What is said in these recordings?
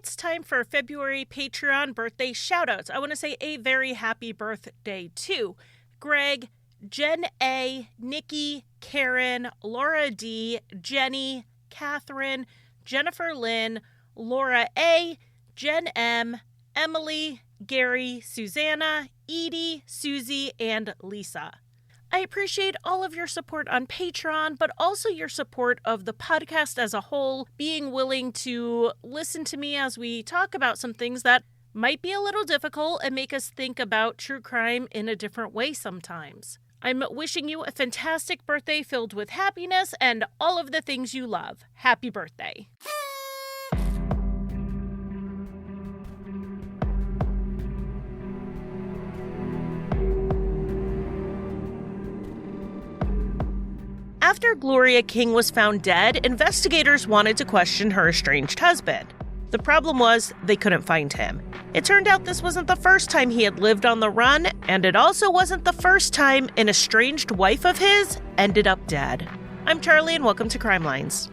it's time for February Patreon birthday shoutouts. I want to say a very happy birthday to Greg, Jen A, Nikki, Karen, Laura D, Jenny, Catherine, Jennifer Lynn, Laura A, Jen M, Emily, Gary, Susanna, Edie, Susie, and Lisa. I appreciate all of your support on Patreon, but also your support of the podcast as a whole, being willing to listen to me as we talk about some things that might be a little difficult and make us think about true crime in a different way sometimes. I'm wishing you a fantastic birthday filled with happiness and all of the things you love. Happy birthday. After Gloria King was found dead, investigators wanted to question her estranged husband. The problem was they couldn't find him. It turned out this wasn't the first time he had lived on the run, and it also wasn't the first time an estranged wife of his ended up dead. I'm Charlie, and welcome to Crimelines.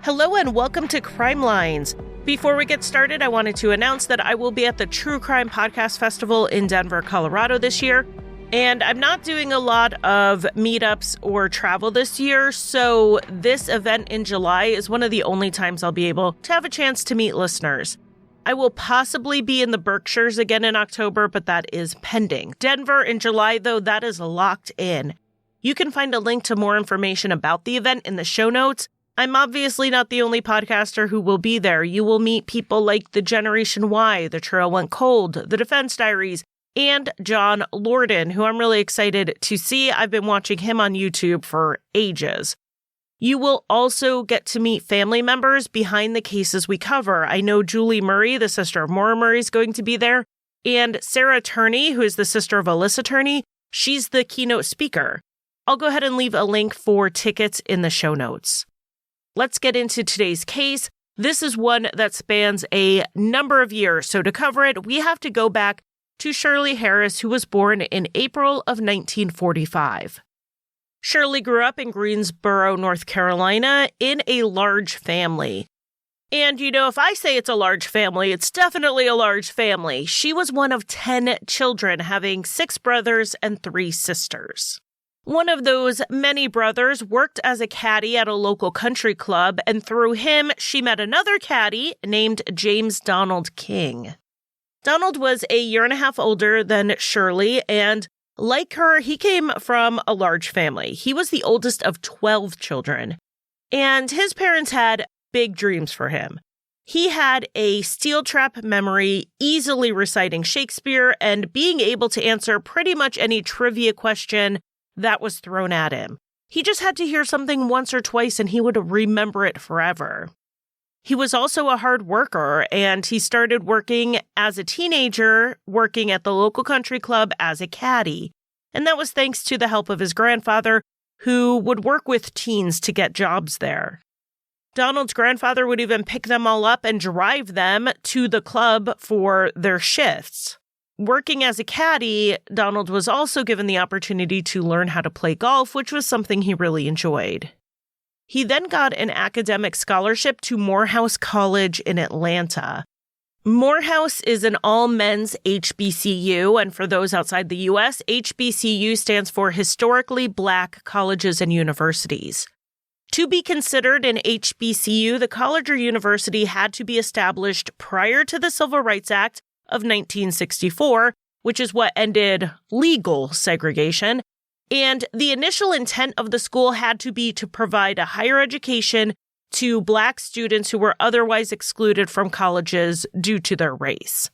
Hello and welcome to Crimelines. Before we get started, I wanted to announce that I will be at the True Crime Podcast Festival in Denver, Colorado this year. And I'm not doing a lot of meetups or travel this year, so this event in July is one of the only times I'll be able to have a chance to meet listeners. I will possibly be in the Berkshires again in October, but that is pending. Denver in July, though, that is locked in. You can find a link to more information about the event in the show notes. I'm obviously not the only podcaster who will be there. You will meet people like the Generation Y, The Trail Went Cold, The Defense Diaries, and John Lorden, who I'm really excited to see. I've been watching him on YouTube for ages. You will also get to meet family members behind the cases we cover. I know Julie Murray, the sister of Maura Murray, is going to be there, and Sarah Turney, who is the sister of Alyssa Turney, she's the keynote speaker. I'll go ahead and leave a link for tickets in the show notes. Let's get into today's case. This is one that spans a number of years, so to cover it, we have to go back to Shirley Harris, who was born in April of 1945. Shirley grew up in Greensboro, North Carolina, in a large family. And, if I say it's a large family, it's definitely a large family. She was one of 10 children, having 6 brothers and 3 sisters. One of those many brothers worked as a caddy at a local country club, and through him, she met another caddy named James Donald King. Donald was a year and a half older than Shirley, and like her, he came from a large family. He was the oldest of 12 children, and his parents had big dreams for him. He had a steel trap memory, easily reciting Shakespeare, and being able to answer pretty much any trivia question that was thrown at him. He just had to hear something once or twice and he would remember it forever. He was also a hard worker, and he started working as a teenager, working at the local country club as a caddy. And that was thanks to the help of his grandfather, who would work with teens to get jobs there. Donald's grandfather would even pick them all up and drive them to the club for their shifts. Working as a caddy, Donald was also given the opportunity to learn how to play golf, which was something he really enjoyed. He then got an academic scholarship to Morehouse College in Atlanta. Morehouse is an all-men's HBCU, and for those outside the U.S., HBCU stands for Historically Black Colleges and Universities. To be considered an HBCU, the college or university had to be established prior to the Civil Rights Act of 1964, which is what ended legal segregation, and the initial intent of the school had to be to provide a higher education to Black students who were otherwise excluded from colleges due to their race.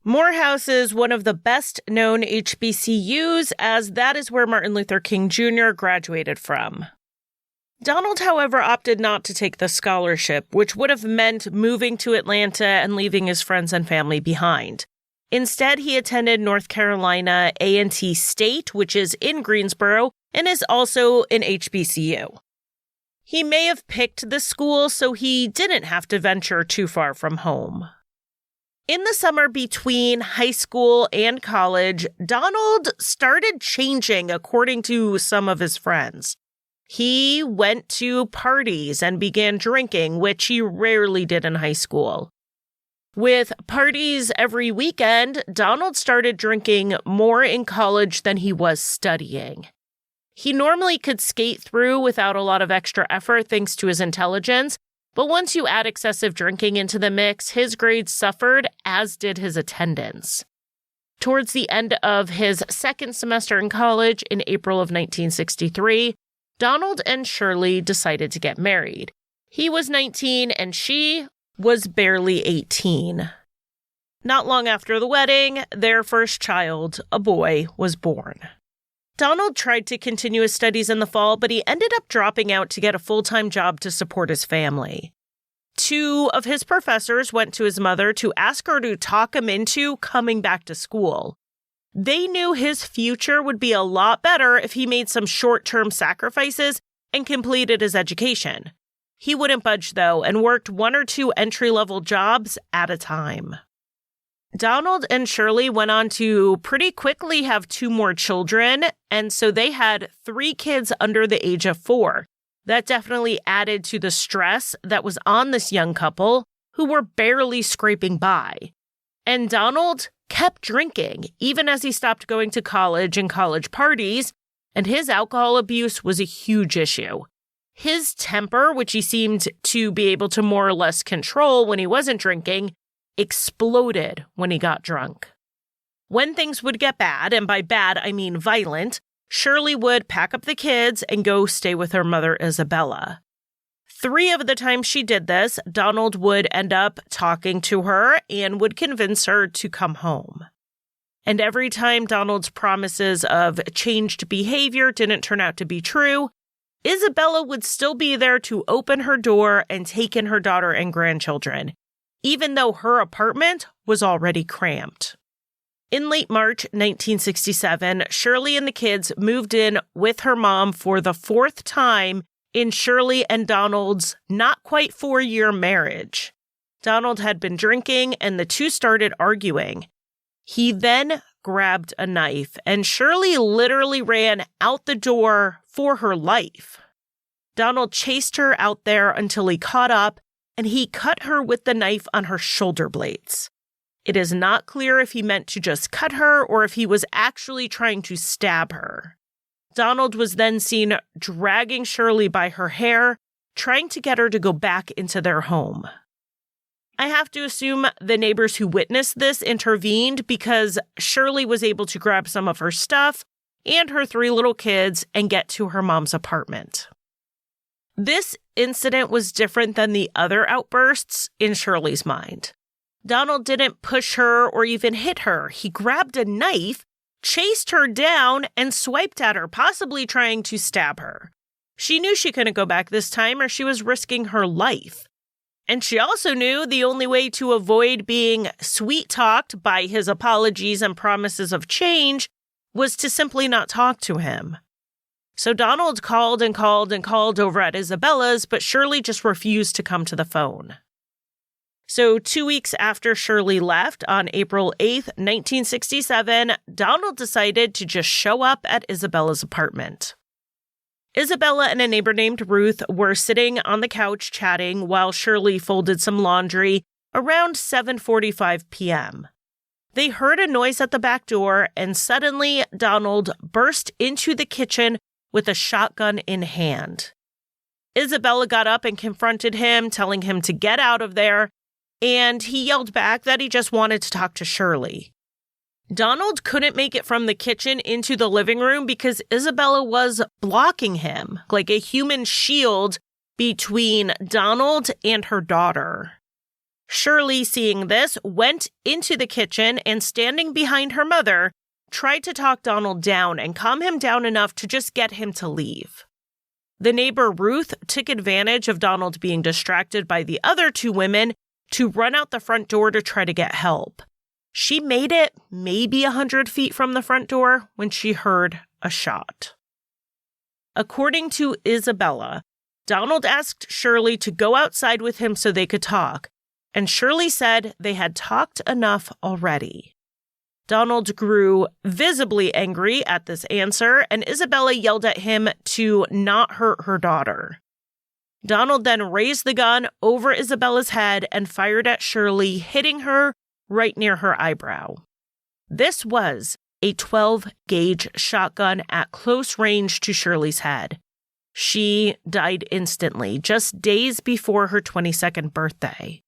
Morehouse is one of the best-known HBCUs, as that is where Martin Luther King Jr. graduated from. Donald, however, opted not to take the scholarship, which would have meant moving to Atlanta and leaving his friends and family behind. Instead, he attended North Carolina A&T State, which is in Greensboro, and is also an HBCU. He may have picked the school so he didn't have to venture too far from home. In the summer between high school and college, Donald started changing according to some of his friends. He went to parties and began drinking, which he rarely did in high school. With parties every weekend, Donald started drinking more in college than he was studying. He normally could skate through without a lot of extra effort thanks to his intelligence, but once you add excessive drinking into the mix, his grades suffered, as did his attendance. Towards the end of his second semester in college in April of 1963, Donald and Shirley decided to get married. He was 19 and she was barely 18. Not long after the wedding, their first child, a boy, was born. Donald tried to continue his studies in the fall, but he ended up dropping out to get a full-time job to support his family. 2 of his professors went to his mother to ask her to talk him into coming back to school. They knew his future would be a lot better if he made some short-term sacrifices and completed his education. He wouldn't budge, though, and worked 1 or 2 entry-level jobs at a time. Donald and Shirley went on to pretty quickly have 2 more children, and so they had 3 kids under the age of 4. That definitely added to the stress that was on this young couple, who were barely scraping by. And Donald kept drinking, even as he stopped going to college and college parties, and his alcohol abuse was a huge issue. His temper, which he seemed to be able to more or less control when he wasn't drinking, exploded when he got drunk. When things would get bad, and by bad I mean violent, Shirley would pack up the kids and go stay with her mother, Isabella. 3 of the times she did this, Donald would end up talking to her and would convince her to come home. And every time Donald's promises of changed behavior didn't turn out to be true, Isabella would still be there to open her door and take in her daughter and grandchildren, even though her apartment was already cramped. In late March 1967, Shirley and the kids moved in with her mom for the 4th time in Shirley and Donald's not quite 4-year marriage. Donald had been drinking and the 2 started arguing. He then grabbed a knife and Shirley literally ran out the door for her life. Donald chased her out there until he caught up, and he cut her with the knife on her shoulder blades. It is not clear if he meant to just cut her or if he was actually trying to stab her. Donald was then seen dragging Shirley by her hair, trying to get her to go back into their home. I have to assume the neighbors who witnessed this intervened because Shirley was able to grab some of her stuff and her 3 little kids and get to her mom's apartment. This incident was different than the other outbursts in Shirley's mind. Donald didn't push her or even hit her. He grabbed a knife, chased her down, and swiped at her, possibly trying to stab her. She knew she couldn't go back this time or she was risking her life. And she also knew the only way to avoid being sweet-talked by his apologies and promises of change was to simply not talk to him. So Donald called and called and called over at Isabella's, but Shirley just refused to come to the phone. So 2 weeks after Shirley left, on April 8th, 1967, Donald decided to just show up at Isabella's apartment. Isabella and a neighbor named Ruth were sitting on the couch chatting while Shirley folded some laundry around 7:45 p.m. They heard a noise at the back door, and suddenly Donald burst into the kitchen with a shotgun in hand. Isabella got up and confronted him, telling him to get out of there, and he yelled back that he just wanted to talk to Shirley. Donald couldn't make it from the kitchen into the living room because Isabella was blocking him, like a human shield between Donald and her daughter. Shirley, seeing this, went into the kitchen and, standing behind her mother, tried to talk Donald down and calm him down enough to just get him to leave. The neighbor Ruth took advantage of Donald being distracted by the other 2 women to run out the front door to try to get help. She made it maybe 100 feet from the front door when she heard a shot. According to Isabella, Donald asked Shirley to go outside with him so they could talk, and Shirley said they had talked enough already. Donald grew visibly angry at this answer, and Isabella yelled at him to not hurt her daughter. Donald then raised the gun over Isabella's head and fired at Shirley, hitting her right near her eyebrow. This was a 12-gauge shotgun at close range to Shirley's head. She died instantly, just days before her 22nd birthday.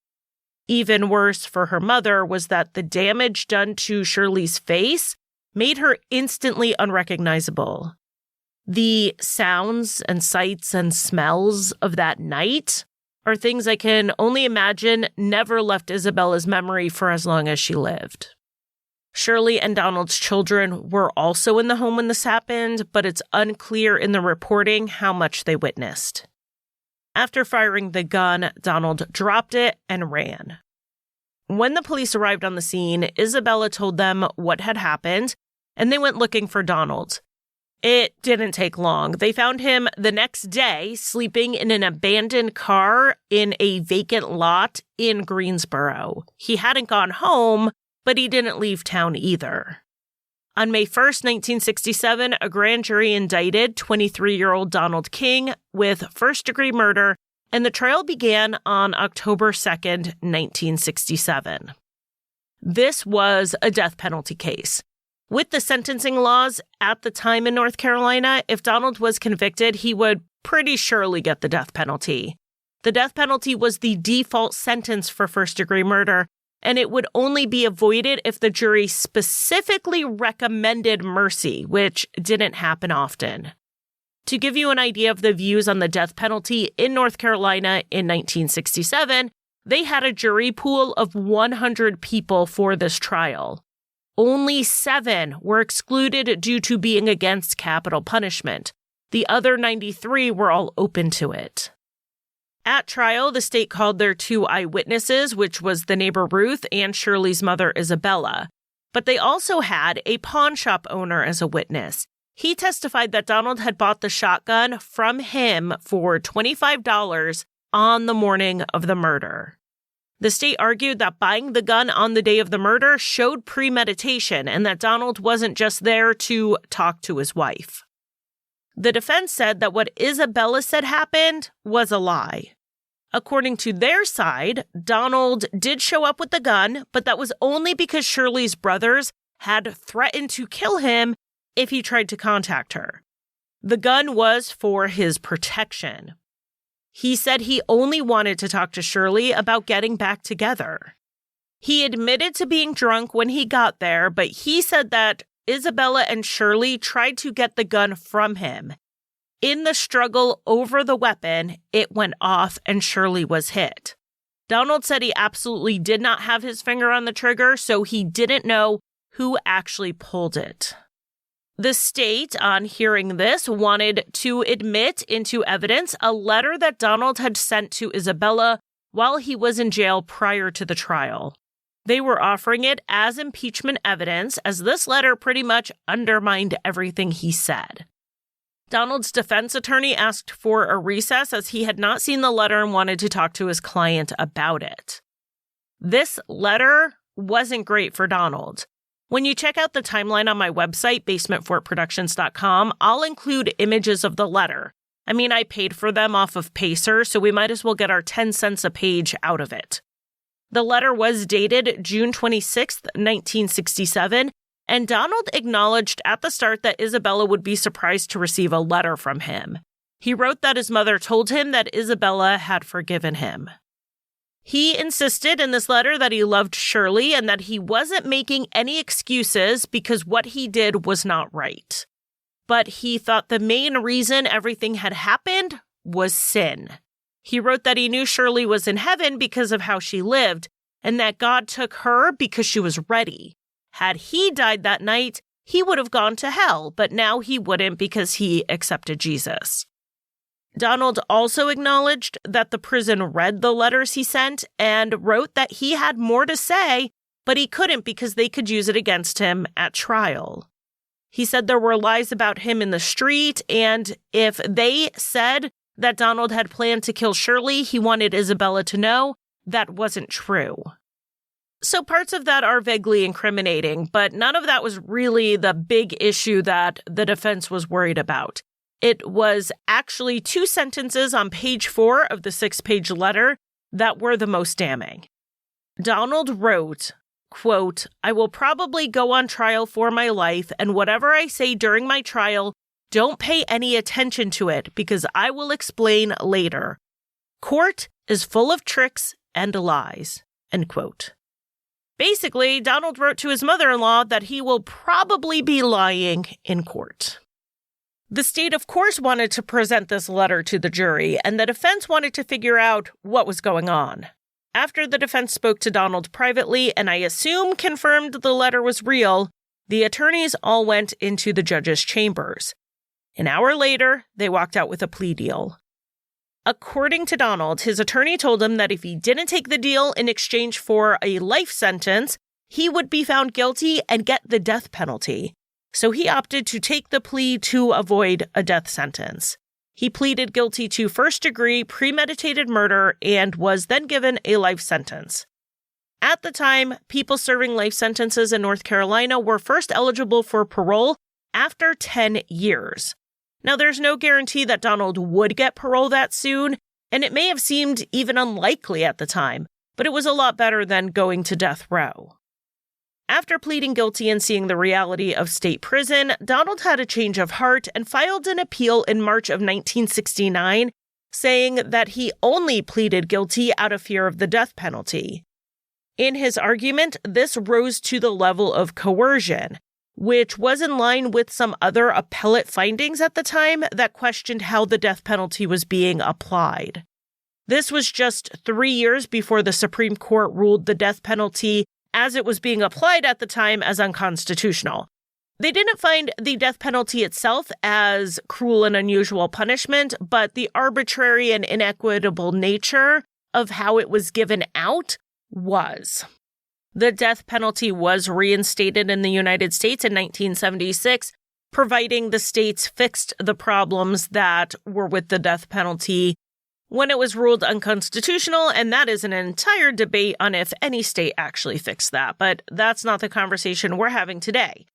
Even worse for her mother was that the damage done to Shirley's face made her instantly unrecognizable. The sounds and sights and smells of that night are things I can only imagine never left Isabella's memory for as long as she lived. Shirley and Donald's children were also in the home when this happened, but it's unclear in the reporting how much they witnessed. After firing the gun, Donald dropped it and ran. When the police arrived on the scene, Isabella told them what had happened, and they went looking for Donald. It didn't take long. They found him the next day sleeping in an abandoned car in a vacant lot in Greensboro. He hadn't gone home, but he didn't leave town either. On May 1st, 1967, a grand jury indicted 23-year-old Donald King with first-degree murder, and the trial began on October 2nd, 1967. This was a death penalty case. With the sentencing laws at the time in North Carolina, if Donald was convicted, he would pretty surely get the death penalty. The death penalty was the default sentence for first-degree murder, and it would only be avoided if the jury specifically recommended mercy, which didn't happen often. To give you an idea of the views on the death penalty in North Carolina in 1967, they had a jury pool of 100 people for this trial. Only 7 were excluded due to being against capital punishment. The other 93 were all open to it. At trial, the state called their 2 eyewitnesses, which was the neighbor Ruth and Shirley's mother Isabella. But they also had a pawn shop owner as a witness. He testified that Donald had bought the shotgun from him for $25 on the morning of the murder. The state argued that buying the gun on the day of the murder showed premeditation and that Donald wasn't just there to talk to his wife. The defense said that what Isabella said happened was a lie. According to their side, Donald did show up with the gun, but that was only because Shirley's brothers had threatened to kill him if he tried to contact her. The gun was for his protection. He said he only wanted to talk to Shirley about getting back together. He admitted to being drunk when he got there, but he said that Isabella and Shirley tried to get the gun from him. In the struggle over the weapon, it went off and Shirley was hit. Donald said he absolutely did not have his finger on the trigger, so he didn't know who actually pulled it. The state, on hearing this, wanted to admit into evidence a letter that Donald had sent to Isabella while he was in jail prior to the trial. They were offering it as impeachment evidence, as this letter pretty much undermined everything he said. Donald's defense attorney asked for a recess as he had not seen the letter and wanted to talk to his client about it. This letter wasn't great for Donald. When you check out the timeline on my website, basementfortproductions.com, I'll include images of the letter. I mean, I paid for them off of Pacer, so we might as well get our 10 cents a page out of it. The letter was dated June 26, 1967, and Donald acknowledged at the start that Isabella would be surprised to receive a letter from him. He wrote that his mother told him that Isabella had forgiven him. He insisted in this letter that he loved Shirley and that he wasn't making any excuses because what he did was not right. But he thought the main reason everything had happened was sin. He wrote that he knew Shirley was in heaven because of how she lived, and that God took her because she was ready. Had he died that night, he would have gone to hell, but now he wouldn't because he accepted Jesus. Donald also acknowledged that the prison read the letters he sent and wrote that he had more to say, but he couldn't because they could use it against him at trial. He said there were lies about him in the street, and if they said that Donald had planned to kill Shirley, he wanted Isabella to know that wasn't true. So parts of that are vaguely incriminating, but none of that was really the big issue that the defense was worried about. It was actually 2 sentences on page 4 of the 6-page letter that were the most damning. Donald wrote, quote, "I will probably go on trial for my life, and whatever I say during my trial, don't pay any attention to it because I will explain later. Court is full of tricks and lies." End quote. Basically, Donald wrote to his mother-in-law that he will probably be lying in court. The state, of course, wanted to present this letter to the jury, and the defense wanted to figure out what was going on. After the defense spoke to Donald privately, and I assume confirmed the letter was real, the attorneys all went into the judge's chambers. An hour later, they walked out with a plea deal. According to Donald, his attorney told him that if he didn't take the deal in exchange for a life sentence, he would be found guilty and get the death penalty. So he opted to take the plea to avoid a death sentence. He pleaded guilty to first-degree premeditated murder and was then given a life sentence. At the time, people serving life sentences in North Carolina were first eligible for parole after 10 years. Now, there's no guarantee that Donald would get parole that soon, and it may have seemed even unlikely at the time, but it was a lot better than going to death row. After pleading guilty and seeing the reality of state prison, Donald had a change of heart and filed an appeal in March of 1969, saying that he only pleaded guilty out of fear of the death penalty. In his argument, this rose to the level of coercion, which was in line with some other appellate findings at the time that questioned how the death penalty was being applied. This was just 3 years before the Supreme Court ruled the death penalty as it was being applied at the time as unconstitutional. They didn't find the death penalty itself as cruel and unusual punishment, but the arbitrary and inequitable nature of how it was given out was. The death penalty was reinstated in the United States in 1976, providing the states fixed the problems that were with the death penalty when it was ruled unconstitutional, and that is an entire debate on if any state actually fixed that, but that's not the conversation we're having today.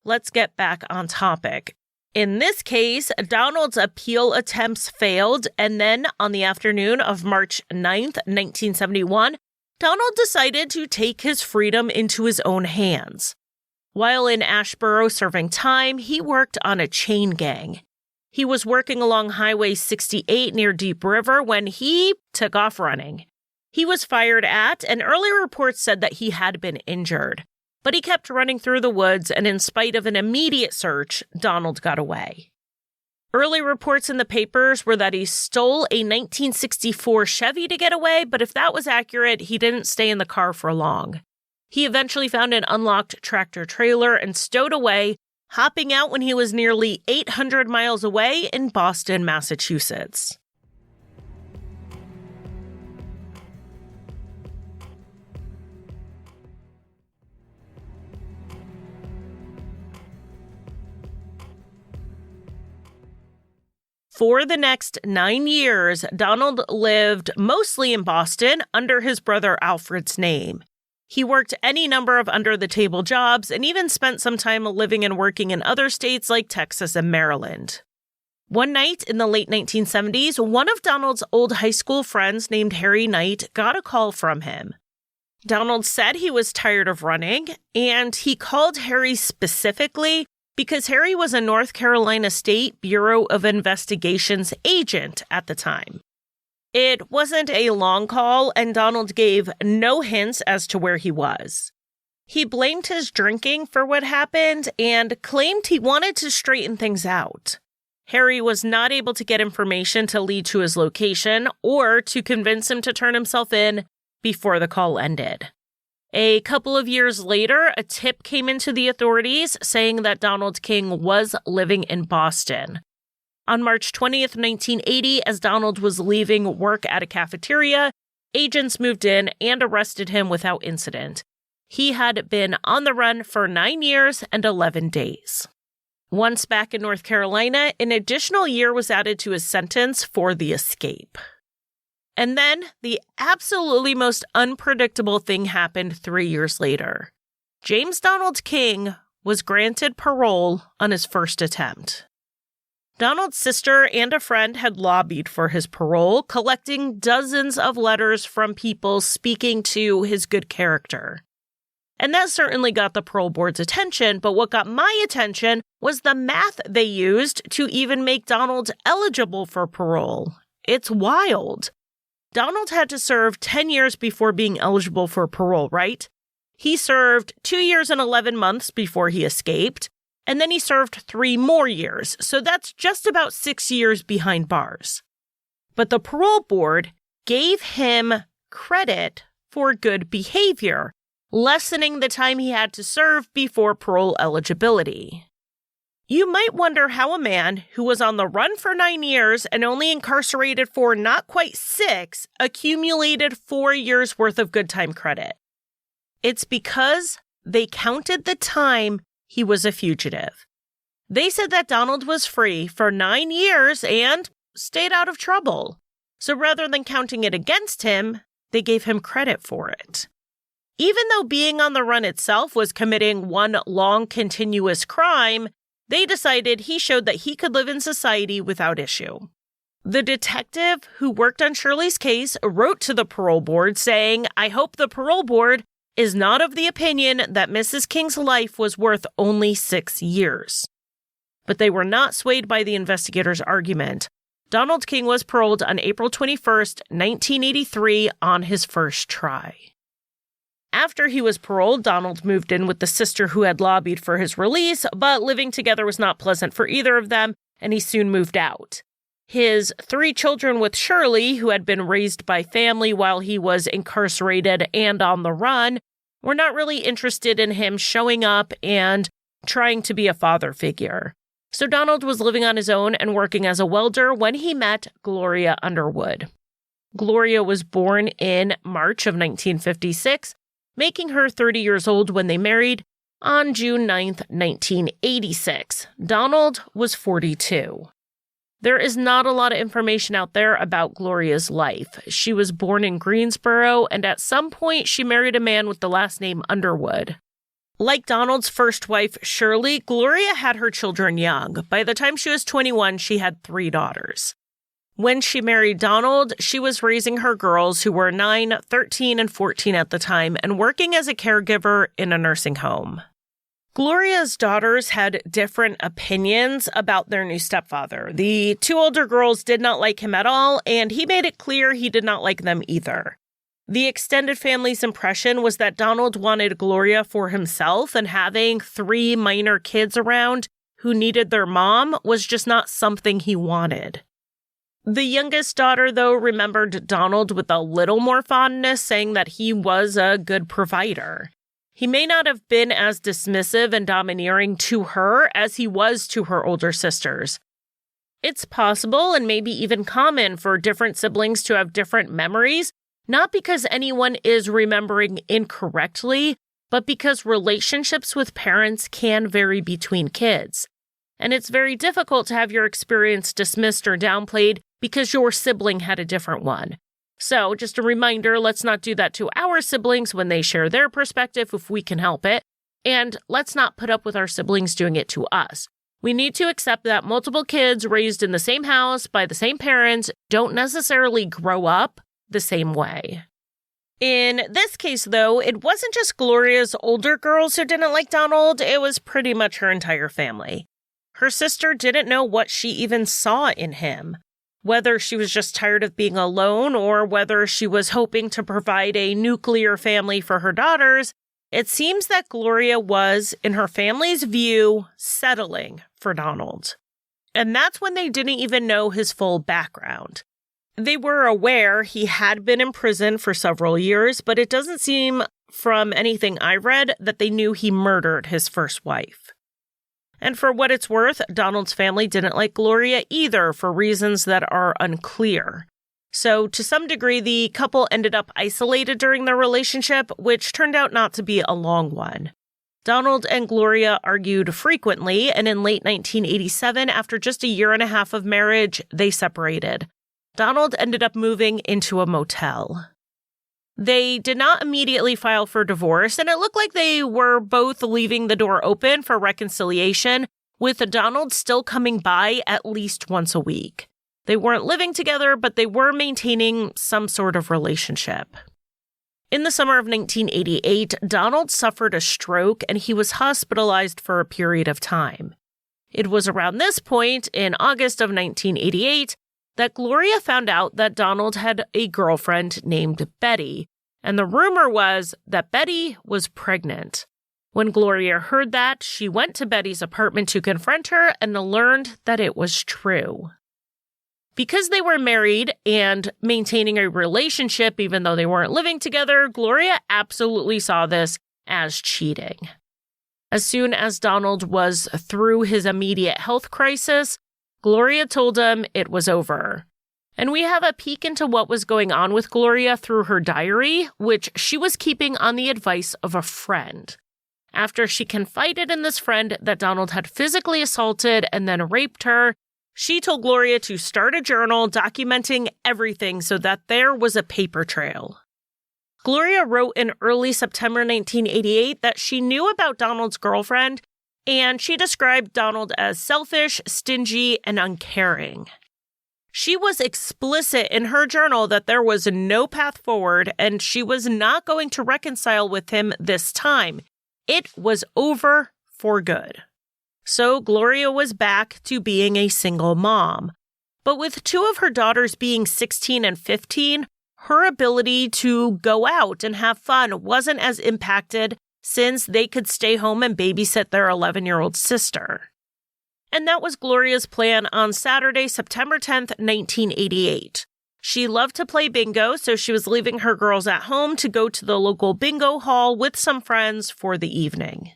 Let's get back on topic. In this case, Donald's appeal attempts failed, and then on the afternoon of March 9th, 1971, Donald decided to take his freedom into his own hands. While in Asheboro serving time, he worked on a chain gang. He was working along Highway 68 near Deep River when he took off running. He was fired at, and early reports said that he had been injured. But he kept running through the woods, and in spite of an immediate search, Donald got away. Early reports in the papers were that he stole a 1964 Chevy to get away, but if that was accurate, he didn't stay in the car for long. He eventually found an unlocked tractor-trailer and stowed away, hopping out when he was nearly 800 miles away in Boston, Massachusetts. For the next 9 years, Donald lived mostly in Boston under his brother Alfred's name. He worked any number of under-the-table jobs and even spent some time living and working in other states like Texas and Maryland. One night in the late 1970s, one of Donald's old high school friends named Harry Knight got a call from him. Donald said he was tired of running, and he called Harry specifically because Harry was a North Carolina State Bureau of Investigation's agent at the time. It wasn't a long call, and Donald gave no hints as to where he was. He blamed his drinking for what happened and claimed he wanted to straighten things out. Harry was not able to get information to lead to his location or to convince him to turn himself in before the call ended. A couple of years later, a tip came into the authorities saying that Donald King was living in Boston. On March 20th, 1980, as Donald was leaving work at a cafeteria, agents moved in and arrested him without incident. He had been on the run for 9 years and 11 days. Once back in North Carolina, an additional year was added to his sentence for the escape. And then the absolutely most unpredictable thing happened 3 years later. James Donald King was granted parole on his first attempt. Donald's sister and a friend had lobbied for his parole, collecting dozens of letters from people speaking to his good character. And that certainly got the parole board's attention, but what got my attention was the math they used to even make Donald eligible for parole. It's wild. Donald had to serve 10 years before being eligible for parole, right? He served 2 years and 11 months before he escaped, and then he served 3 more years, so that's just about 6 years behind bars. But the parole board gave him credit for good behavior, lessening the time he had to serve before parole eligibility. You might wonder how a man who was on the run for 9 years and only incarcerated for not quite 6 accumulated 4 years worth of good time credit. It's because they counted the time he was a fugitive. They said that Donald was free for 9 years and stayed out of trouble. So rather than counting it against him, they gave him credit for it. Even though being on the run itself was committing one long continuous crime, they decided he showed that he could live in society without issue. The detective who worked on Shirley's case wrote to the parole board saying, "I hope the parole board is not of the opinion that Mrs. King's life was worth only 6 years. But they were not swayed by the investigators' argument. Donald King was paroled on April 21st, 1983 on his first try. After he was paroled, Donald moved in with the sister who had lobbied for his release, but living together was not pleasant for either of them, and he soon moved out. His 3 children with Shirley, who had been raised by family while he was incarcerated and on the run, were not really interested in him showing up and trying to be a father figure. So Donald was living on his own and working as a welder when he met Gloria Underwood. Gloria was born in March of 1956, making her 30 years old when they married on June 9th, 1986. Donald was 42. There is not a lot of information out there about Gloria's life. She was born in Greensboro, and at some point she married a man with the last name Underwood. Like Donald's first wife, Shirley, Gloria had her children young. By the time she was 21, she had 3 daughters. When she married Donald, she was raising her girls, who were 9, 13, and 14 at the time, and working as a caregiver in a nursing home. Gloria's daughters had different opinions about their new stepfather. The 2 older girls did not like him at all, and he made it clear he did not like them either. The extended family's impression was that Donald wanted Gloria for himself, and having 3 minor kids around who needed their mom was just not something he wanted. The youngest daughter, though, remembered Donald with a little more fondness, saying that he was a good provider. He may not have been as dismissive and domineering to her as he was to her older sisters. It's possible, and maybe even common, for different siblings to have different memories, not because anyone is remembering incorrectly, but because relationships with parents can vary between kids. And it's very difficult to have your experience dismissed or downplayed because your sibling had a different one. So, just a reminder, let's not do that to our siblings when they share their perspective if we can help it. And let's not put up with our siblings doing it to us. We need to accept that multiple kids raised in the same house by the same parents don't necessarily grow up the same way. In this case, though, it wasn't just Gloria's older girls who didn't like Donald, it was pretty much her entire family. Her sister didn't know what she even saw in him. Whether she was just tired of being alone or whether she was hoping to provide a nuclear family for her daughters, it seems that Gloria was, in her family's view, settling for Donald. And that's when they didn't even know his full background. They were aware he had been in prison for several years, but it doesn't seem from anything I read that they knew he murdered his first wife. And for what it's worth, Donald's family didn't like Gloria either for reasons that are unclear. So to some degree, the couple ended up isolated during their relationship, which turned out not to be a long one. Donald and Gloria argued frequently, and in late 1987, after just a year and a half of marriage, they separated. Donald ended up moving into a motel. They did not immediately file for divorce, and it looked like they were both leaving the door open for reconciliation, with Donald still coming by at least once a week. They weren't living together, but they were maintaining some sort of relationship. In the summer of 1988, Donald suffered a stroke and he was hospitalized for a period of time. It was around this point, in August of 1988, that Gloria found out that Donald had a girlfriend named Betty, and the rumor was that Betty was pregnant. When Gloria heard that, she went to Betty's apartment to confront her and learned that it was true. Because they were married and maintaining a relationship even though they weren't living together, Gloria absolutely saw this as cheating. As soon as Donald was through his immediate health crisis, Gloria told him it was over. And we have a peek into what was going on with Gloria through her diary, which she was keeping on the advice of a friend. After she confided in this friend that Donald had physically assaulted and then raped her, she told Gloria to start a journal documenting everything so that there was a paper trail. Gloria wrote in early September 1988 that she knew about Donald's girlfriend, and she described Donald as selfish, stingy, and uncaring. She was explicit in her journal that there was no path forward and she was not going to reconcile with him this time. It was over for good. So Gloria was back to being a single mom. But with two of her daughters being 16 and 15, her ability to go out and have fun wasn't as impacted since they could stay home and babysit their 11-year-old sister. And that was Gloria's plan on Saturday, September 10th, 1988. She loved to play bingo, so she was leaving her girls at home to go to the local bingo hall with some friends for the evening.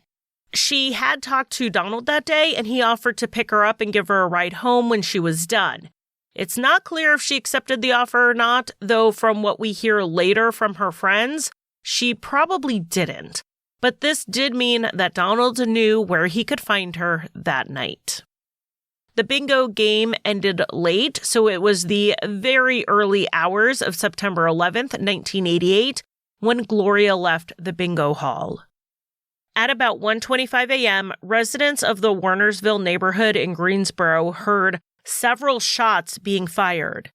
She had talked to Donald that day, and he offered to pick her up and give her a ride home when she was done. It's not clear if she accepted the offer or not, though from what we hear later from her friends, she probably didn't. But this did mean that Donald knew where he could find her that night. The bingo game ended late, so it was the very early hours of September 11th, 1988, when Gloria left the bingo hall. At about 1:25 a.m., residents of the Warnersville neighborhood in Greensboro heard several shots being fired.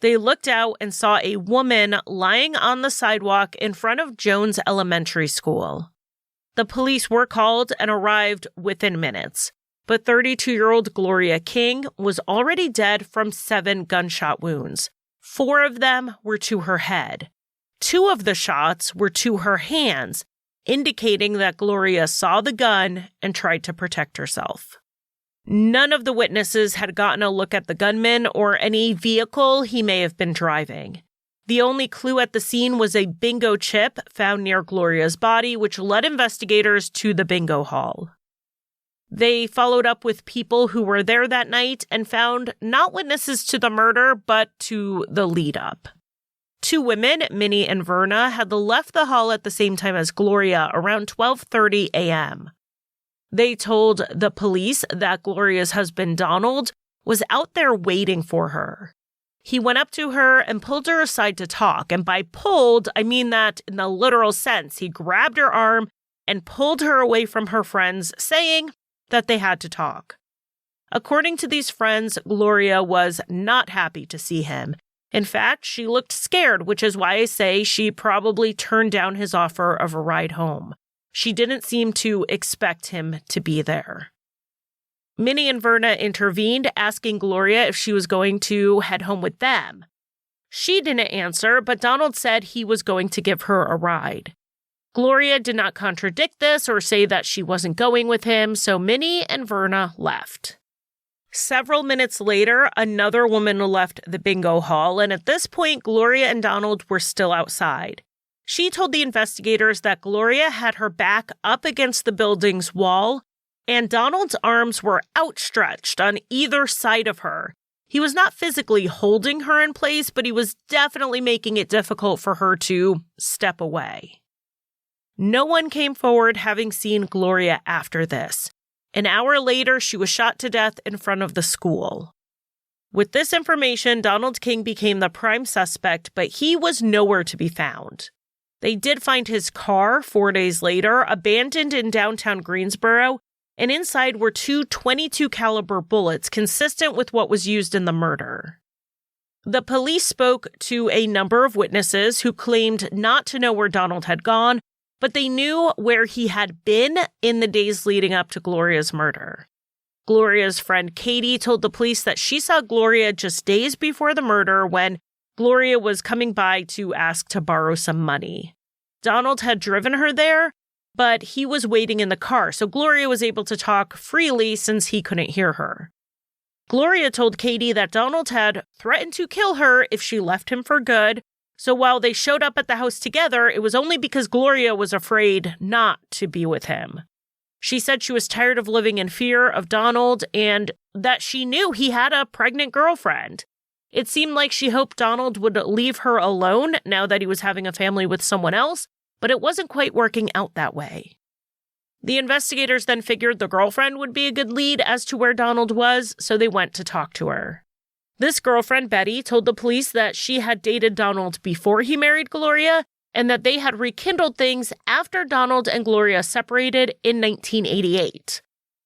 They looked out and saw a woman lying on the sidewalk in front of Jones Elementary School. The police were called and arrived within minutes, but 32-year-old Gloria King was already dead from 7 gunshot wounds. 4 of them were to her head. 2 of the shots were to her hands, indicating that Gloria saw the gun and tried to protect herself. None of the witnesses had gotten a look at the gunman or any vehicle he may have been driving. The only clue at the scene was a bingo chip found near Gloria's body, which led investigators to the bingo hall. They followed up with people who were there that night and found not witnesses to the murder, but to the lead-up. 2 women, Minnie and Verna, had left the hall at the same time as Gloria around 12:30 a.m. They told the police that Gloria's husband, Donald, was out there waiting for her. He went up to her and pulled her aside to talk, and by pulled, I mean that in the literal sense. He grabbed her arm and pulled her away from her friends, saying that they had to talk. According to these friends, Gloria was not happy to see him. In fact, she looked scared, which is why I say she probably turned down his offer of a ride home. She didn't seem to expect him to be there. Minnie and Verna intervened, asking Gloria if she was going to head home with them. She didn't answer, but Donald said he was going to give her a ride. Gloria did not contradict this or say that she wasn't going with him, so Minnie and Verna left. Several minutes later, another woman left the bingo hall, and at this point, Gloria and Donald were still outside. She told the investigators that Gloria had her back up against the building's wall, and Donald's arms were outstretched on either side of her. He was not physically holding her in place, but he was definitely making it difficult for her to step away. No one came forward having seen Gloria after this. An hour later, she was shot to death in front of the school. With this information, Donald King became the prime suspect, but he was nowhere to be found. They did find his car 4 days later, abandoned in downtown Greensboro, and inside were two .22 caliber bullets consistent with what was used in the murder. The police spoke to a number of witnesses who claimed not to know where Donald had gone, but they knew where he had been in the days leading up to Gloria's murder. Gloria's friend Katie told the police that she saw Gloria just days before the murder when Gloria was coming by to ask to borrow some money. Donald had driven her there, but he was waiting in the car, so Gloria was able to talk freely since he couldn't hear her. Gloria told Katie that Donald had threatened to kill her if she left him for good, so while they showed up at the house together, it was only because Gloria was afraid not to be with him. She said she was tired of living in fear of Donald and that she knew he had a pregnant girlfriend. It seemed like she hoped Donald would leave her alone now that he was having a family with someone else, but it wasn't quite working out that way. The investigators then figured the girlfriend would be a good lead as to where Donald was, so they went to talk to her. This girlfriend, Betty, told the police that she had dated Donald before he married Gloria and that they had rekindled things after Donald and Gloria separated in 1988.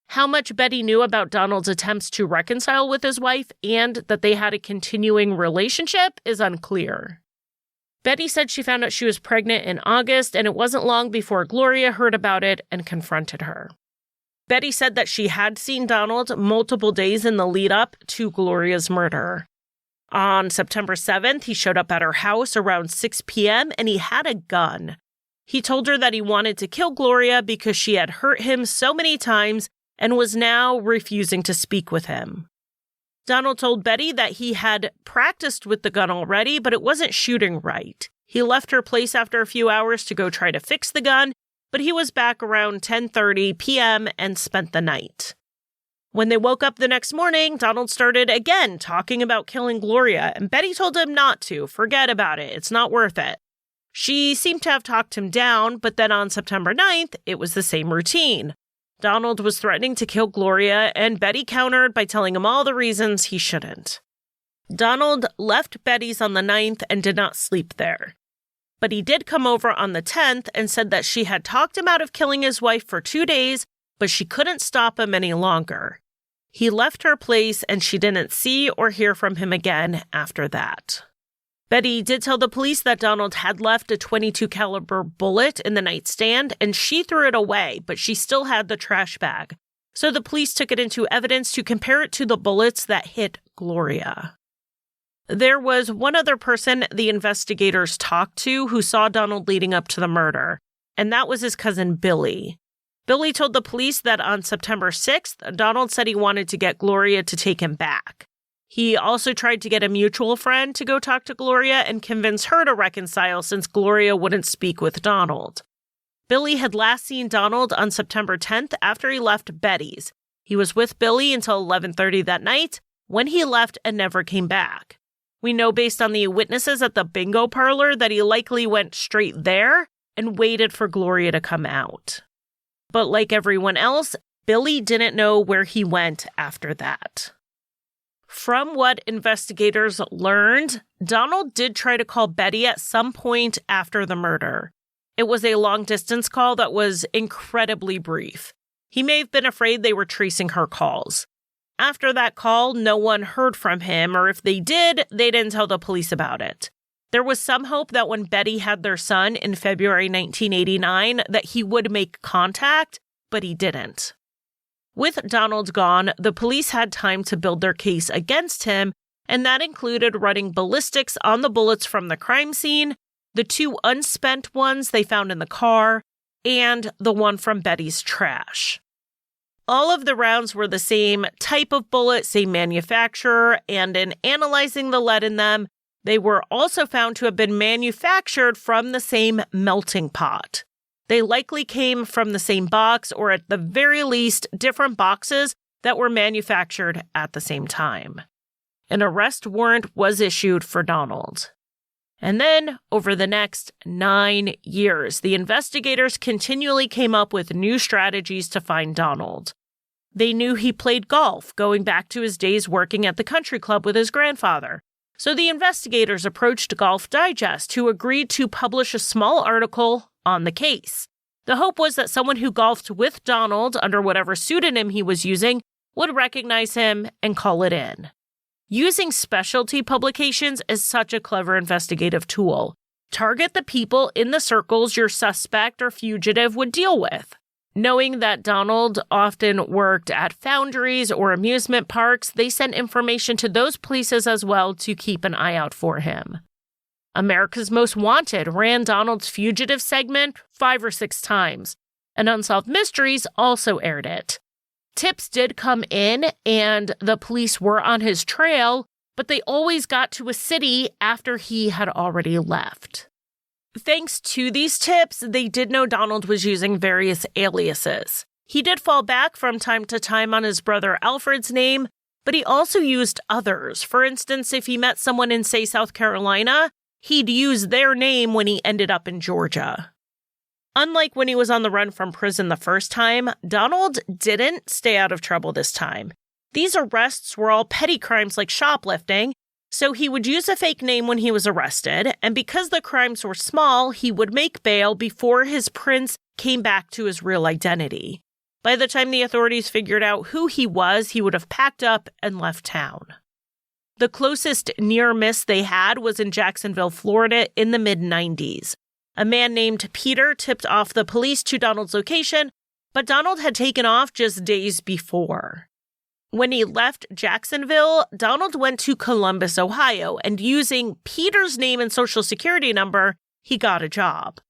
How much Betty knew about Donald's attempts to reconcile with his wife and that they had a continuing relationship is unclear. Betty said she found out she was pregnant in August, and it wasn't long before Gloria heard about it and confronted her. Betty said that she had seen Donald multiple days in the lead up to Gloria's murder. On September 7th, he showed up at her house around 6 p.m. and he had a gun. He told her that he wanted to kill Gloria because she had hurt him so many times and was now refusing to speak with him. Donald told Betty that he had practiced with the gun already, but it wasn't shooting right. He left her place after a few hours to go try to fix the gun, but he was back around 10:30 p.m. and spent the night. When they woke up the next morning, Donald started again talking about killing Gloria, and Betty told him not to. Forget about it. It's not worth it. She seemed to have talked him down, but then on September 9th, it was the same routine. Donald was threatening to kill Gloria, and Betty countered by telling him all the reasons he shouldn't. Donald left Betty's on the 9th and did not sleep there. But he did come over on the 10th and said that she had talked him out of killing his wife for 2 days, but she couldn't stop him any longer. He left her place and she didn't see or hear from him again after that. Betty did tell the police that Donald had left a .22 caliber bullet in the nightstand and she threw it away, but she still had the trash bag. So the police took it into evidence to compare it to the bullets that hit Gloria. There was one other person the investigators talked to who saw Donald leading up to the murder, and that was his cousin Billy. Billy told the police that on September 6th, Donald said he wanted to get Gloria to take him back. He also tried to get a mutual friend to go talk to Gloria and convince her to reconcile since Gloria wouldn't speak with Donald. Billy had last seen Donald on September 10th after he left Betty's. He was with Billy until 11:30 that night, when he left and never came back. We know based on the witnesses at the bingo parlor that he likely went straight there and waited for Gloria to come out. But like everyone else, Billy didn't know where he went after that. From what investigators learned, Donald did try to call Betty at some point after the murder. It was a long-distance call that was incredibly brief. He may have been afraid they were tracing her calls. After that call, no one heard from him, or if they did, they didn't tell the police about it. There was some hope that when Betty had their son in February 1989, that he would make contact, but he didn't. With Donald gone, the police had time to build their case against him, and that included running ballistics on the bullets from the crime scene, the 2 unspent ones they found in the car, and the one from Betty's trash. All of the rounds were the same type of bullet, same manufacturer, and in analyzing the lead in them, they were also found to have been manufactured from the same melting pot. They likely came from the same box, or at the very least, different boxes that were manufactured at the same time. An arrest warrant was issued for Donald. And then, over the next 9 years, the investigators continually came up with new strategies to find Donald. They knew he played golf, going back to his days working at the country club with his grandfather. So the investigators approached Golf Digest, who agreed to publish a small article on the case. The hope was that someone who golfed with Donald under whatever pseudonym he was using would recognize him and call it in. Using specialty publications is such a clever investigative tool. Target the people in the circles your suspect or fugitive would deal with. Knowing that Donald often worked at foundries or amusement parks, they sent information to those places as well to keep an eye out for him. America's Most Wanted ran Donald's fugitive segment 5 or 6 times, and Unsolved Mysteries also aired it. Tips did come in, and the police were on his trail, but they always got to a city after he had already left. Thanks to these tips, they did know Donald was using various aliases. He did fall back from time to time on his brother Alfred's name, but he also used others. For instance, if he met someone in, say, South Carolina, he'd use their name when he ended up in Georgia. Unlike when he was on the run from prison the first time, Donald didn't stay out of trouble this time. These arrests were all petty crimes like shoplifting, so he would use a fake name when he was arrested, and because the crimes were small, he would make bail before his prince came back to his real identity. By the time the authorities figured out who he was, he would have packed up and left town. The closest near miss they had was in Jacksonville, Florida in the mid-90s. A man named Peter tipped off the police to Donald's location, but Donald had taken off just days before. When he left Jacksonville, Donald went to Columbus, Ohio, and using Peter's name and social security number, he got a job.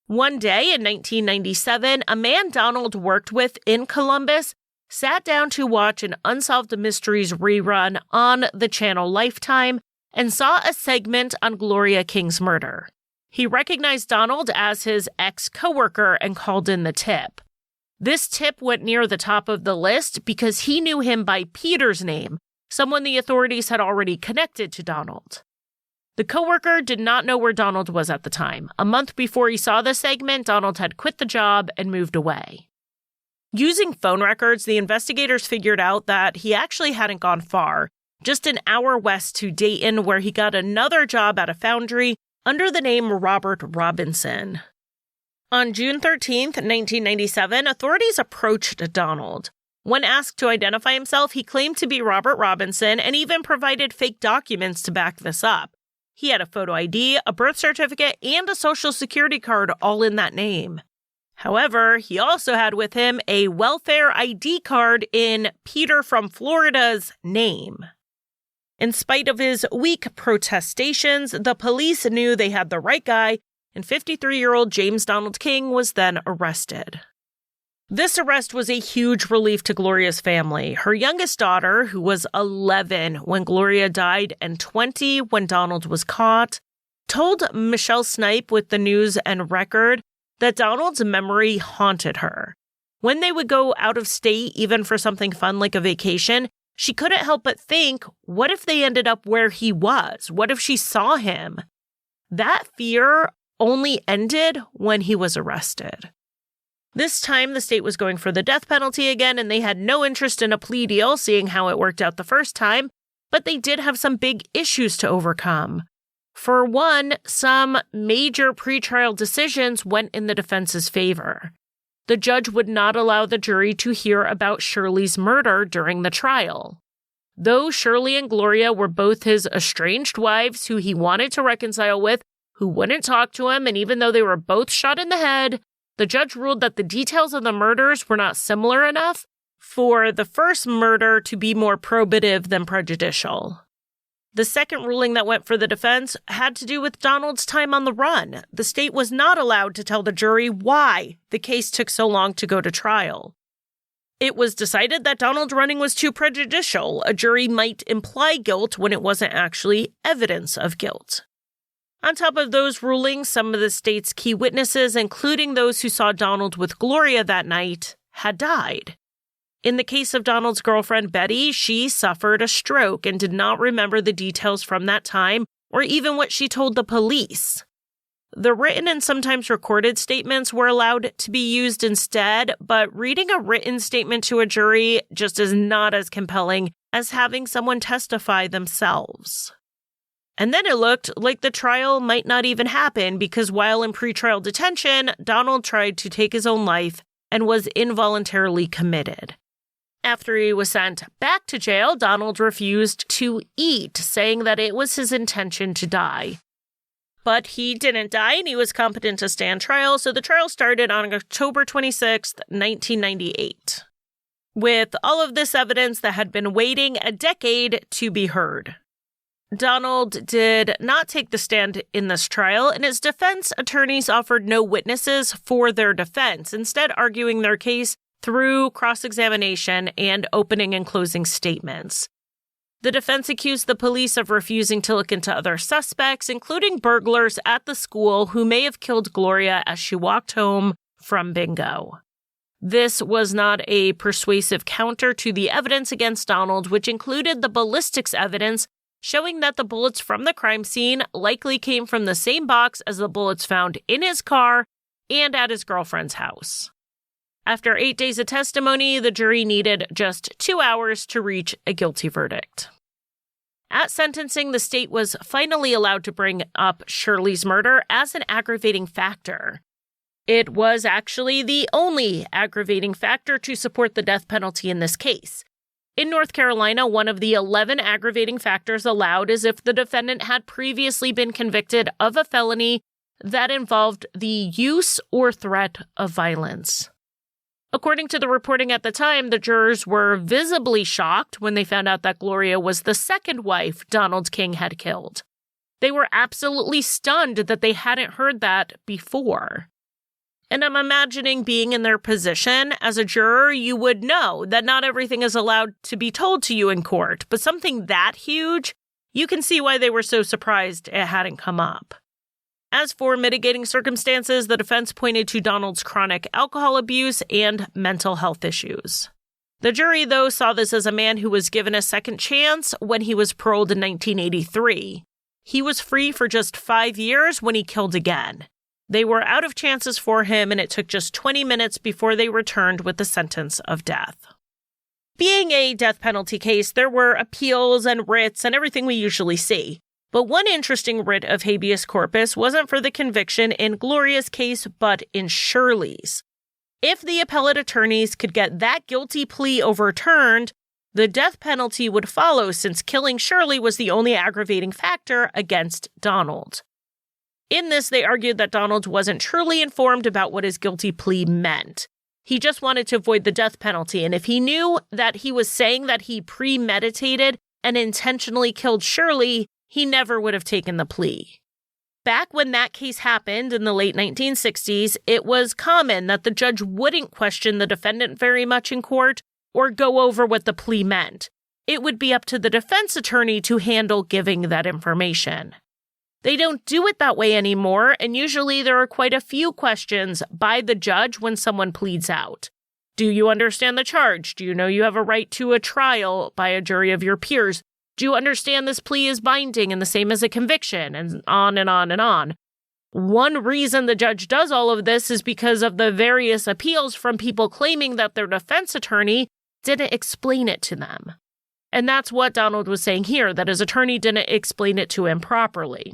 One day in 1997, a man Donald worked with in Columbus sat down to watch an Unsolved Mysteries rerun on the channel Lifetime and saw a segment on Gloria King's murder. He recognized Donald as his ex-coworker and called in the tip. This tip went near the top of the list because he knew him by Peter's name, someone the authorities had already connected to Donald. The coworker did not know where Donald was at the time. A month before he saw the segment, Donald had quit the job and moved away. Using phone records, the investigators figured out that he actually hadn't gone far, just an hour west to Dayton, where he got another job at a foundry under the name Robert Robinson. On June 13, 1997, authorities approached Donald. When asked to identify himself, he claimed to be Robert Robinson and even provided fake documents to back this up. He had a photo ID, a birth certificate, and a social security card all in that name. However, he also had with him a welfare ID card in Peter from Florida's name. In spite of his weak protestations, the police knew they had the right guy, and 53-year-old James Donald King was then arrested. This arrest was a huge relief to Gloria's family. Her youngest daughter, who was 11 when Gloria died and 20 when Donald was caught, told Michelle Snipe with the News and Record that Donald's memory haunted her. When they would go out of state, even for something fun like a vacation, she couldn't help but think, what if they ended up where he was? What if she saw him? That fear only ended when he was arrested. This time, the state was going for the death penalty again, and they had no interest in a plea deal, seeing how it worked out the first time, but they did have some big issues to overcome. For one, some major pretrial decisions went in the defense's favor. The judge would not allow the jury to hear about Shirley's murder during the trial. Though Shirley and Gloria were both his estranged wives who he wanted to reconcile with, who wouldn't talk to him, and even though they were both shot in the head, the judge ruled that the details of the murders were not similar enough for the first murder to be more probative than prejudicial. The second ruling that went for the defense had to do with Donald's time on the run. The state was not allowed to tell the jury why the case took so long to go to trial. It was decided that Donald running was too prejudicial. A jury might imply guilt when it wasn't actually evidence of guilt. On top of those rulings, some of the state's key witnesses, including those who saw Donald with Gloria that night, had died. In the case of Donald's girlfriend, Betty, she suffered a stroke and did not remember the details from that time or even what she told the police. The written and sometimes recorded statements were allowed to be used instead, but reading a written statement to a jury just is not as compelling as having someone testify themselves. And then it looked like the trial might not even happen because while in pretrial detention, Donald tried to take his own life and was involuntarily committed. After he was sent back to jail, Donald refused to eat, saying that it was his intention to die. But he didn't die and he was competent to stand trial, so the trial started on October 26th, 1998, with all of this evidence that had been waiting a decade to be heard. Donald did not take the stand in this trial, and his defense attorneys offered no witnesses for their defense, instead arguing their case through cross-examination and opening and closing statements. The defense accused the police of refusing to look into other suspects, including burglars at the school who may have killed Gloria as she walked home from bingo. This was not a persuasive counter to the evidence against Donald, which included the ballistics evidence showing that the bullets from the crime scene likely came from the same box as the bullets found in his car and at his girlfriend's house. After 8 days of testimony, the jury needed just 2 hours to reach a guilty verdict. At sentencing, the state was finally allowed to bring up Shirley's murder as an aggravating factor. It was actually the only aggravating factor to support the death penalty in this case. In North Carolina, one of the 11 aggravating factors allowed is if the defendant had previously been convicted of a felony that involved the use or threat of violence. According to the reporting at the time, the jurors were visibly shocked when they found out that Gloria was the second wife Donald King had killed. They were absolutely stunned that they hadn't heard that before. And I'm imagining being in their position as a juror, you would know that not everything is allowed to be told to you in court, but something that huge, you can see why they were so surprised it hadn't come up. As for mitigating circumstances, the defense pointed to Donald's chronic alcohol abuse and mental health issues. The jury, though, saw this as a man who was given a second chance when he was paroled in 1983. He was free for just 5 years when he killed again. They were out of chances for him, and it took just 20 minutes before they returned with the sentence of death. Being a death penalty case, there were appeals and writs and everything we usually see. But one interesting writ of habeas corpus wasn't for the conviction in Gloria's case, but in Shirley's. If the appellate attorneys could get that guilty plea overturned, the death penalty would follow since killing Shirley was the only aggravating factor against Donald. In this, they argued that Donald wasn't truly informed about what his guilty plea meant. He just wanted to avoid the death penalty, and if he knew that he was saying that he premeditated and intentionally killed Shirley, he never would have taken the plea. Back when that case happened in the late 1960s, it was common that the judge wouldn't question the defendant very much in court or go over what the plea meant. It would be up to the defense attorney to handle giving that information. They don't do it that way anymore, and usually there are quite a few questions by the judge when someone pleads out. Do you understand the charge? Do you know you have a right to a trial by a jury of your peers? Do you understand this plea is binding and the same as a conviction? And on and on and on. One reason the judge does all of this is because of the various appeals from people claiming that their defense attorney didn't explain it to them. And that's what Donald was saying here, that his attorney didn't explain it to him properly.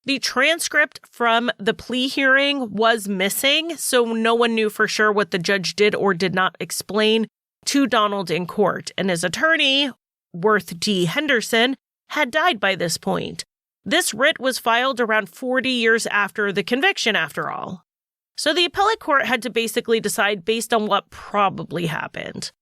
The transcript from the plea hearing was missing, so no one knew for sure what the judge did or did not explain to Donald in court, and his attorney, Worth D. Henderson, had died by this point. This writ was filed around 40 years after the conviction, after all. So the appellate court had to basically decide based on what probably happened.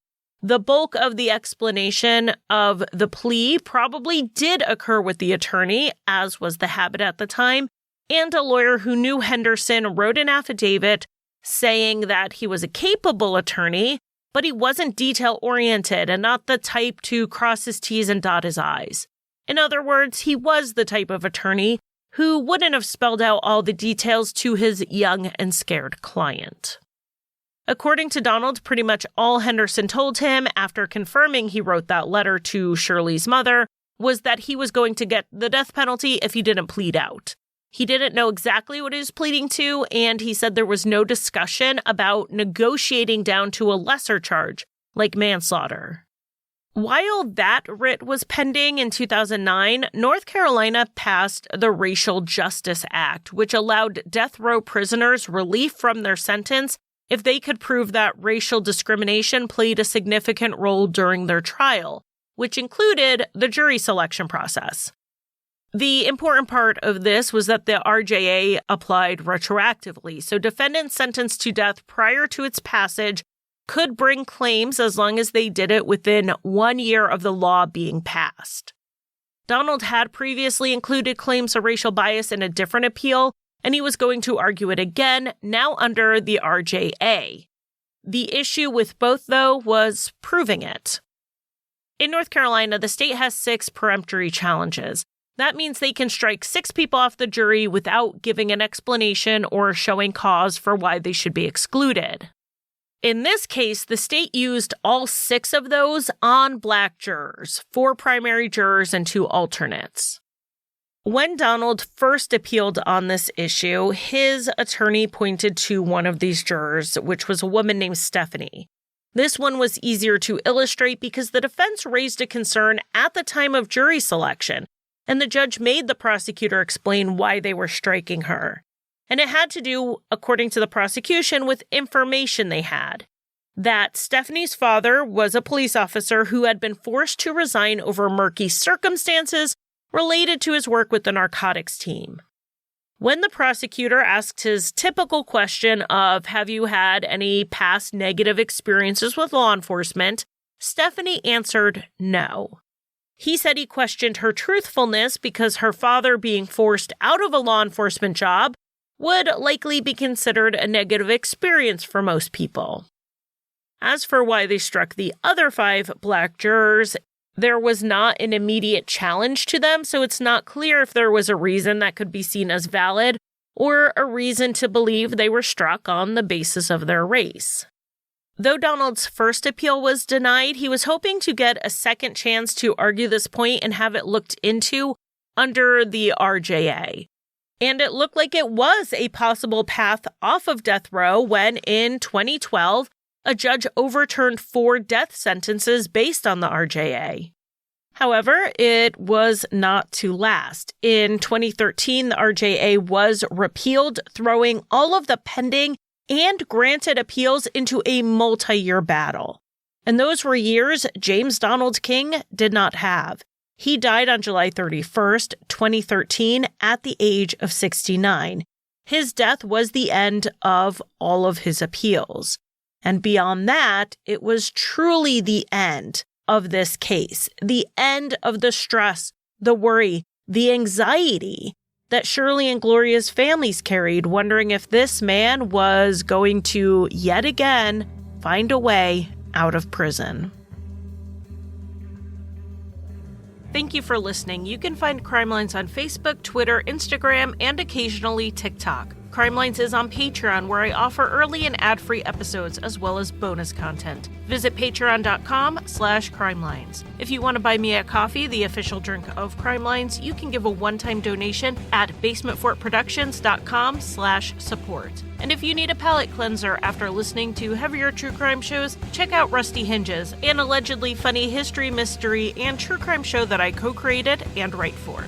The bulk of the explanation of the plea probably did occur with the attorney, as was the habit at the time, and a lawyer who knew Henderson wrote an affidavit saying that he was a capable attorney, but he wasn't detail-oriented and not the type to cross his T's and dot his I's. In other words, he was the type of attorney who wouldn't have spelled out all the details to his young and scared client. According to Donald, pretty much all Henderson told him after confirming he wrote that letter to Shirley's mother was that he was going to get the death penalty if he didn't plead out. He didn't know exactly what he was pleading to, and he said there was no discussion about negotiating down to a lesser charge, like manslaughter. While that writ was pending in 2009, North Carolina passed the Racial Justice Act, which allowed death row prisoners relief from their sentence if they could prove that racial discrimination played a significant role during their trial, which included the jury selection process. The important part of this was that the RJA applied retroactively, so defendants sentenced to death prior to its passage could bring claims as long as they did it within 1 year of the law being passed. Donald had previously included claims of racial bias in a different appeal, and he was going to argue it again, now under the RJA. The issue with both, though, was proving it. In North Carolina, the state has 6 peremptory challenges. That means they can strike 6 people off the jury without giving an explanation or showing cause for why they should be excluded. In this case, the state used all 6 of those on Black jurors, 4 primary jurors and 2 alternates. When Donald first appealed on this issue, his attorney pointed to one of these jurors, which was a woman named Stephanie. This one was easier to illustrate because the defense raised a concern at the time of jury selection, and the judge made the prosecutor explain why they were striking her. And it had to do, according to the prosecution, with information they had. That Stephanie's father was a police officer who had been forced to resign over murky circumstances related to his work with the narcotics team. When the prosecutor asked his typical question of, have you had any past negative experiences with law enforcement, Stephanie answered no. He said he questioned her truthfulness because her father being forced out of a law enforcement job would likely be considered a negative experience for most people. As for why they struck the other 5 Black jurors, there was not an immediate challenge to them, so it's not clear if there was a reason that could be seen as valid or a reason to believe they were struck on the basis of their race. Though Donald's first appeal was denied, he was hoping to get a second chance to argue this point and have it looked into under the RJA. And it looked like it was a possible path off of death row when, in 2012, a judge overturned 4 death sentences based on the RJA. However, it was not to last. In 2013, the RJA was repealed, throwing all of the pending and granted appeals into a multi-year battle. And those were years James Donald King did not have. He died on July 31st, 2013, at the age of 69. His death was the end of all of his appeals. And beyond that, it was truly the end of this case, the end of the stress, the worry, the anxiety that Shirley and Gloria's families carried, wondering if this man was going to yet again find a way out of prison. Thank you for listening. You can find Crimelines on Facebook, Twitter, Instagram, and occasionally TikTok. Crimelines is on Patreon, where I offer early and ad-free episodes as well as bonus content. Visit patreon.com/crimelines. If you want to buy me a coffee, the official drink of Crimelines, you can give a one-time donation at basementfortproductions.com/support. And if you need a palate cleanser after listening to heavier true crime shows, check out Rusty Hinges, an allegedly funny history, mystery, and true crime show that I co-created and write for.